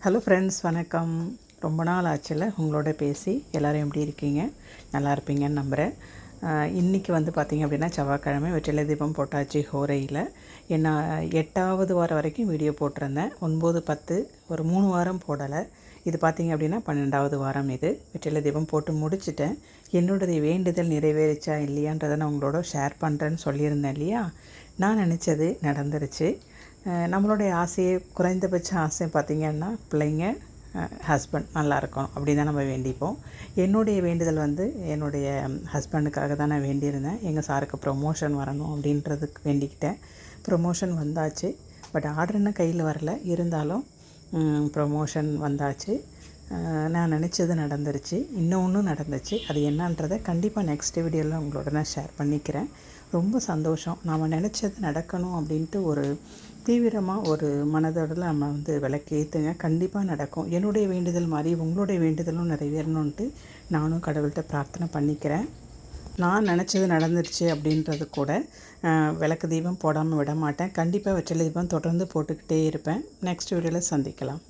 Hello friends, வணக்கம். ரொம்ப நாள் ஆச்சுல உங்களோட பேசி. எல்லோரும் எப்படி இருக்கீங்க? நல்லா இருப்பீங்கன்னு நம்புகிறேன். இன்றைக்கி பார்த்திங்க அப்படின்னா செவ்வாய்க்கிழமை வெற்றிலை தீபம் போட்டாச்சு ஹோரையில். என்ன 8வது வாரம் வரைக்கும் வீடியோ போட்டிருந்தேன். 9, 10 ஒரு 3 வாரம் போடலை. இது பார்த்திங்க அப்படின்னா 12வது வாரம். இது வெற்றிலை தீபம் போட்டு முடிச்சுட்டேன். என்னுடைய வேண்டுதல் நிறைவேறிச்சா இல்லையான்றதை நான் உங்களோட ஷேர் பண்ணுறேன்னு சொல்லியிருந்தேன் இல்லையா? நான் நினச்சது நடந்துருச்சு. நம்மளுடைய ஆசையை குறைந்தபட்ச ஆசை பார்த்திங்கன்னா பிள்ளைங்க, ஹஸ்பண்ட் நல்லா இருக்கணும் அப்படி தான் நம்ம வேண்டிப்போம். என்னுடைய வேண்டுதல் என்னுடைய ஹஸ்பண்டுக்காக தான் நான் வேண்டியிருந்தேன். எங்கள் சாருக்கு ப்ரொமோஷன் வரணும் அப்படின்றதுக்கு வேண்டிக்கிட்டேன். ப்ரொமோஷன் வந்தாச்சு. பட் ஆர்டர் இன்னும் கையில் வரல. இருந்தாலும் ப்ரொமோஷன் வந்தாச்சு. நான் நினச்சது நடந்துருச்சு. இன்னொன்று நடந்துச்சு. அது என்னன்றதை கண்டிப்பாக நெக்ஸ்ட் வீடியோவில் உங்களோட நான் ஷேர் பண்ணிக்கிறேன். ரொம்ப சந்தோஷம். நாம் நினச்சது நடக்கணும் அப்படின்ட்டு ஒரு தீவிரமாக ஒரு மனதோடு நம்ம விளக்கேற்றுங்க. கண்டிப்பாக நடக்கும். என்னுடைய வேண்டுதல் மாதிரி உங்களுடைய வேண்டுதலும் நிறைவேறணுன்ட்டு நானும் கடவுள்கிட்ட பிரார்த்தனை பண்ணிக்கிறேன். நான் நினச்சது நடந்துருச்சு அப்படின்றது கூட விளக்கு தீபம் போடாமல் விட மாட்டேன். கண்டிப்பாக வெற்றிலை தீபம் தொடர்ந்து போட்டுக்கிட்டே இருப்பேன். நெக்ஸ்ட் வீடியோவில் சந்திக்கலாம்.